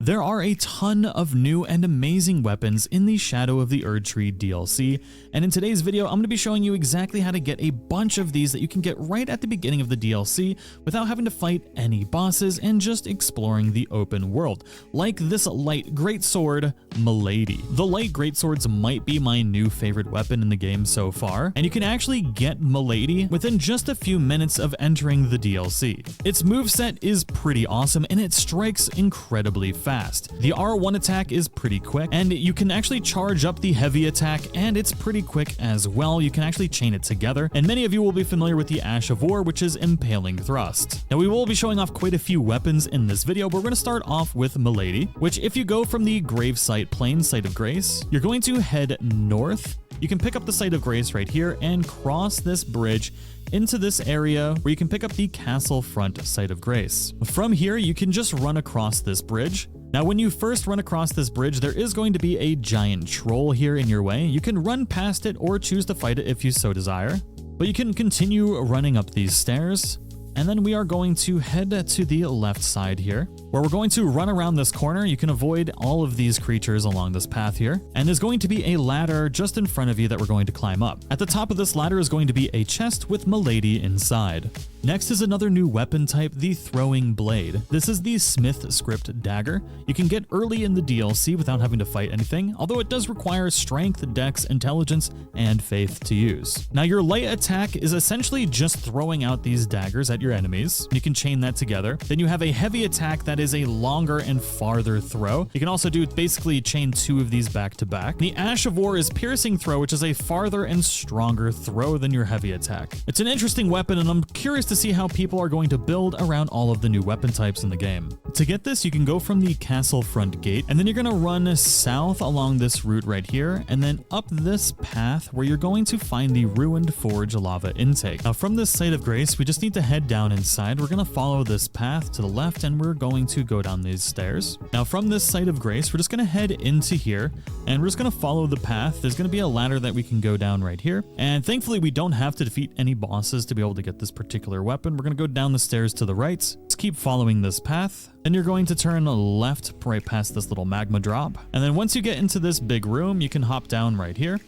There are a ton of new and amazing weapons in the Shadow of the Erdtree DLC, and in today's video I'm going to be showing you exactly how to get a bunch of these that you can get right at the beginning of the DLC without having to fight any bosses and just exploring the open world, like this light greatsword MiLady. The light greatswords might be my new favorite weapon in the game so far, and you can actually get MiLady within just a few minutes of entering the DLC. Its moveset is pretty awesome and it strikes incredibly fast. The R1 attack is pretty quick, and you can actually charge up the heavy attack, and it's pretty quick as well. You can actually chain it together, and many of you will be familiar with the Ash of War, which is Impaling Thrust. Now, we will be showing off quite a few weapons in this video, but we're going to start off with MiLady, which if you go from the Gravesite Plain Site of Grace, you're going to head north. You can pick up the Site of Grace right here and cross this bridge into this area where you can pick up the Castle Front Site of Grace. From here, you can just run across this bridge. Now, when you first run across this bridge, there is going to be a giant troll here in your way. You can run past it or choose to fight it if you so desire, but you can continue running up these stairs. And then we are going to head to the left side here, where we're going to run around this corner. You can avoid all of these creatures along this path here. And there's going to be a ladder just in front of you that we're going to climb up. At the top of this ladder is going to be a chest with MiLady inside. Next is another new weapon type, the Throwing Blade. This is the Smithscript Dagger. You can get early in the DLC without having to fight anything, although it does require strength, dex, intelligence, and faith to use. Now, your light attack is essentially just throwing out these daggers at your enemies. You can chain that together. Then you have a heavy attack that is a longer and farther throw. You can also do basically chain two of these back to back. The Ash of War is Piercing Throw, which is a farther and stronger throw than your heavy attack. It's an interesting weapon, and I'm curious to see how people are going to build around all of the new weapon types in the game. To get this, you can go from the Castle Front Gate, and then you're going to run south along this route right here, and then up this path where you're going to find the Ruined Forge Lava Intake. Now, from this Site of Grace, we just need to head down inside. We're going to follow this path to the left, and we're going to go down these stairs. Now, from this Site of Grace, we're just going to head into here, and we're just going to follow the path. There's going to be a ladder that we can go down right here, and thankfully, we don't have to defeat any bosses to be able to get this particular weapon. We're going to go down the stairs to the right. Let's keep following this path. Then you're going to turn left right past this little magma drop. And then once you get into this big room, you can hop down right here.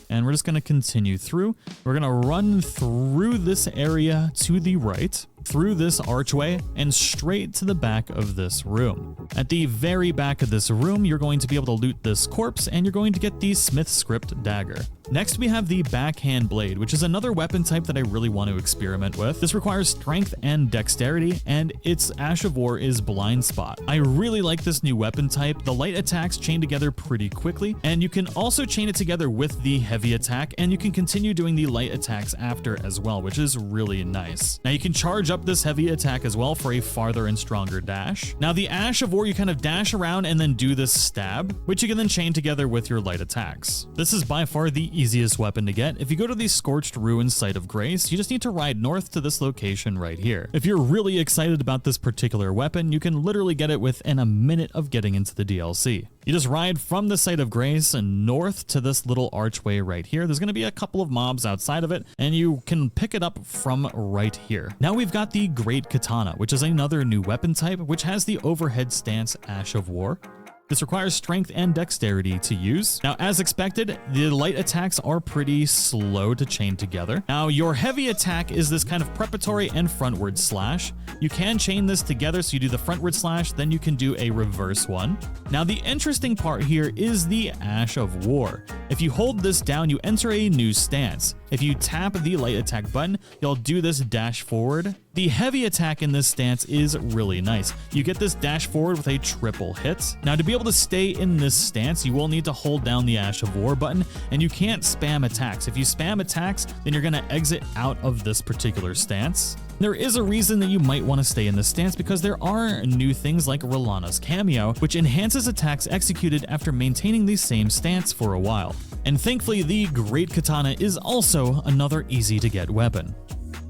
And we're just going to continue through. We're going to run through this area to the right, through this archway, and straight to the back of this room. At the very back of this room, you're going to be able to loot this corpse, and you're going to get the Smithscript Dagger. Next, we have the BackHand Blade, which is another weapon type that I really want to experiment with. This requires strength and dexterity, and its Ash of War is Blind Spot. I really like this new weapon type. The light attacks chain together pretty quickly, and you can also chain it together with the heavy attack, and you can continue doing the light attacks after as well, which is really nice. Now, you can charge up this heavy attack as well for a farther and stronger dash. Now, the Ash of War, you kind of dash around and then do this stab, which you can then chain together with your light attacks. This is by far the easiest weapon to get. If you go to the Scorched Ruins Site of Grace, you just need to ride north to this location right here. If you're really excited about this particular weapon, you can literally get it within a minute of getting into the DLC. You just ride from the Site of Grace and north to this little archway right here. There's going to be a couple of mobs outside of it, and you can pick it up from right here. Now we've got the Great Katana, which is another new weapon type, which has the overhead stance Ash of War. This requires strength and dexterity to use. Now, as expected, the light attacks are pretty slow to chain together. Now, your heavy attack is this kind of preparatory and frontward slash. You can chain this together, so you do the frontward slash, then you can do a reverse one. Now, the interesting part here is the Ash of War. If you hold this down, you enter a new stance. If you tap the light attack button, you'll do this dash forward. The heavy attack in this stance is really nice. You get this dash forward with a triple hit. Now, to be able to stay in this stance, you will need to hold down the Ash of War button, and you can't spam attacks. If you spam attacks, then you're going to exit out of this particular stance. There is a reason that you might want to stay in this stance, because there are new things like Rolana's Cameo, which enhances attacks executed after maintaining the same stance for a while. And thankfully, the Great Katana is also another easy to get weapon.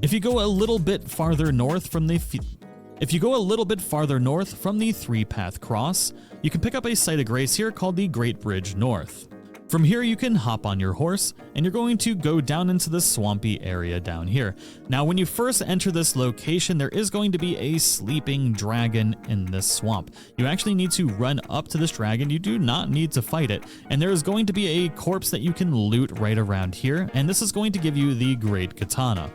If you go a little bit farther north from the three-path cross, you can pick up a Site of Grace here called the Great Bridge North. From here, you can hop on your horse, and you're going to go down into the swampy area down here. Now, when you first enter this location, there is going to be a sleeping dragon in this swamp. You actually need to run up to this dragon. You do not need to fight it, and there is going to be a corpse that you can loot right around here, and this is going to give you the Great Katana.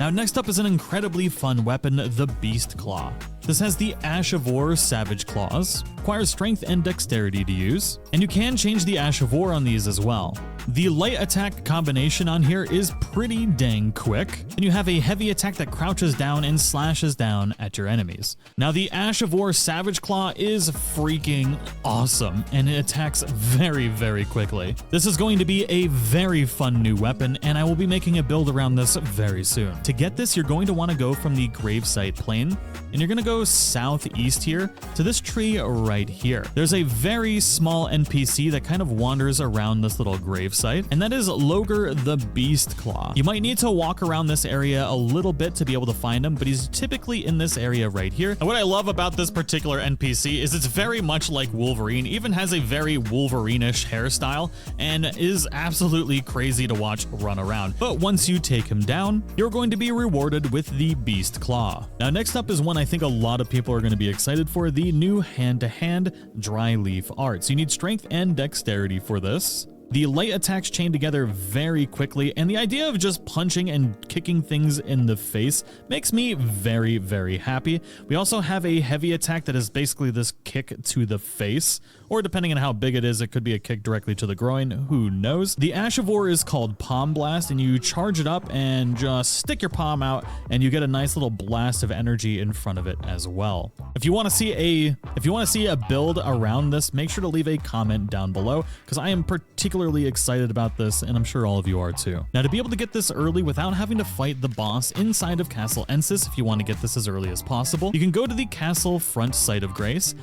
Now, next up is an incredibly fun weapon, the Beast Claw. This has the Ash of War Savage Claws, requires strength and dexterity to use, and you can change the Ash of War on these as well. The light attack combination on here is pretty dang quick, and you have a heavy attack that crouches down and slashes down at your enemies. Now, the Ash of War Savage Claw is freaking awesome, and it attacks very, very quickly. This is going to be a very fun new weapon, and I will be making a build around this very soon. To get this, you're going to want to go from the gravesite plane, and you're going to go southeast here to this tree right here. There's a very small NPC that kind of wanders around this little gravesite, and that is Loger the Beast Claw. You might need to walk around this area a little bit to be able to find him, but he's typically in this area right here. And what I love about this particular NPC is it's very much like Wolverine, even has a very Wolverine-ish hairstyle, and is absolutely crazy to watch run around. But once you take him down, you're going to be rewarded with the Beast Claw. Now, next up is one I think a lot of people are going to be excited for, the new hand-to-hand DRYLEAF arts. You need strength and dexterity for this. The light attacks chain together very quickly, and the idea of just punching and kicking things in the face makes me very, very happy. We also have a heavy attack that is basically this kick to the face, or depending on how big it is, it could be a kick directly to the groin, who knows. The Ash of War is called Palm Blast, and you charge it up and just stick your palm out, and you get a nice little blast of energy in front of it as well. If you want to see a build around this, make sure to leave a comment down below, because I am particularly excited about this, and I'm sure all of you are too. Now, to be able to get this early without having to fight the boss inside of Castle Ensis, if you want to get this as early as possible, you can go to the castle front site of Grace.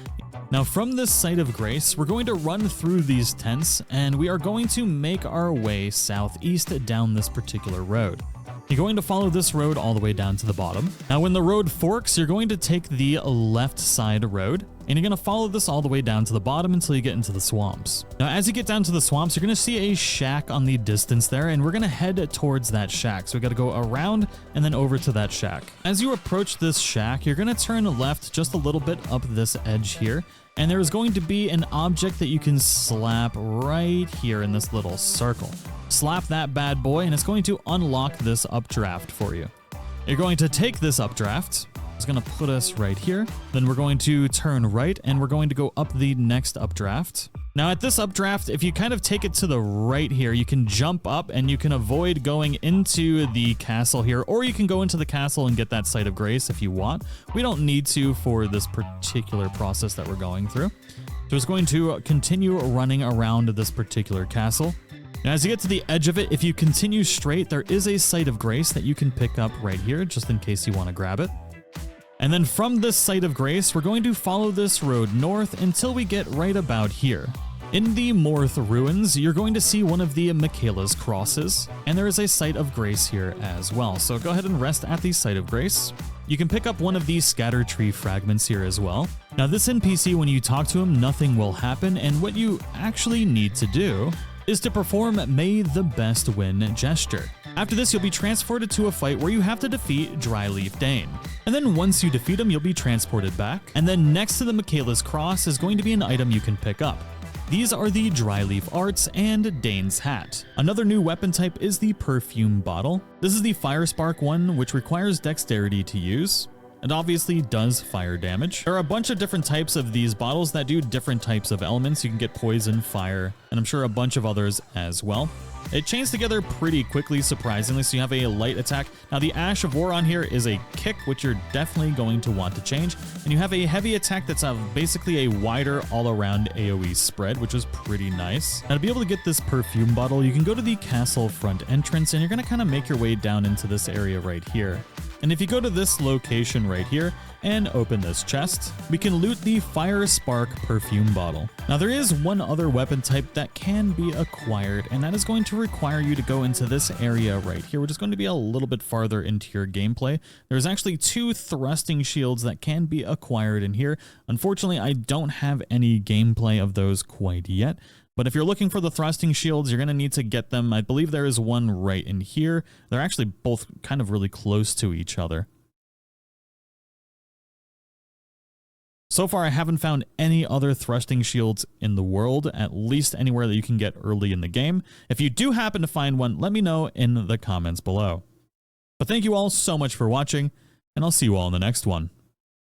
Now, from this site of Grace, we're going to run through these tents, and we are going to make our way southeast down this particular road. You're going to follow this road all the way down to the bottom. Now, when the road forks, you're going to take the left side road, and you're going to follow this all the way down to the bottom until you get into the swamps. Now, as you get down to the swamps, you're going to see a shack on the distance there, and we're going to head towards that shack. So we got to go around and then over to that shack. As you approach this shack, you're going to turn left just a little bit up this edge here, and there's going to be an object that you can slap right here in this little circle. Slap that bad boy, and it's going to unlock this updraft for you. You're going to take this updraft. It's going to put us right here. Then we're going to turn right, and we're going to go up the next updraft. Now, at this updraft, if you kind of take it to the right here, you can jump up and you can avoid going into the castle here, or you can go into the castle and get that site of Grace if you want. We don't need to for this particular process that we're going through. So it's going to continue running around this particular castle. Now, as you get to the edge of it, if you continue straight, there is a site of Grace that you can pick up right here, just in case you want to grab it. And then from this site of Grace, we're going to follow this road north until we get right about here. In the Morth Ruins, you're going to see one of the Michaela's crosses, and there is a site of Grace here as well. So go ahead and rest at the site of Grace. You can pick up one of these scatter tree fragments here as well. Now, this NPC, when you talk to him, nothing will happen, and what you actually need to do is to perform May the Best Win gesture. After this, you'll be transported to a fight where you have to defeat DRYLEAF Dane. And then once you defeat him, you'll be transported back. And then next to the Michaela's Cross is going to be an item you can pick up. These are the DRYLEAF arts and Dane's hat. Another new weapon type is the Perfume bottle. This is the FireSpark one, which requires dexterity to use. It obviously does fire damage. There are a bunch of different types of these bottles that do different types of elements. You can get poison, fire, and I'm sure a bunch of others as well. It chains together pretty quickly, surprisingly, so you have a light attack. Now, the Ash of War on here is a kick, which you're definitely going to want to change. And you have a heavy attack that's basically a wider all-around AoE spread, which is pretty nice. Now, to be able to get this Perfume bottle, you can go to the castle front entrance, and you're going to kind of make your way down into this area right here. And if you go to this location right here and open this chest, we can loot the FireSpark Perfume bottle. Now, there is one other weapon type that can be acquired, and that is going to require you to go into this area right here, which is going to be a little bit farther into your gameplay. There's actually 2 thrusting shields that can be acquired in here. Unfortunately, I don't have any gameplay of those quite yet, But if you're looking for the thrusting shields, you're going to need to get them. I believe there is one right in here. They're actually both kind of really close to each other. So far, I haven't found any other thrusting shields in the world, at least anywhere that you can get early in the game. If you do happen to find one, let me know in the comments below. But thank you all so much for watching, and I'll see you all in the next one.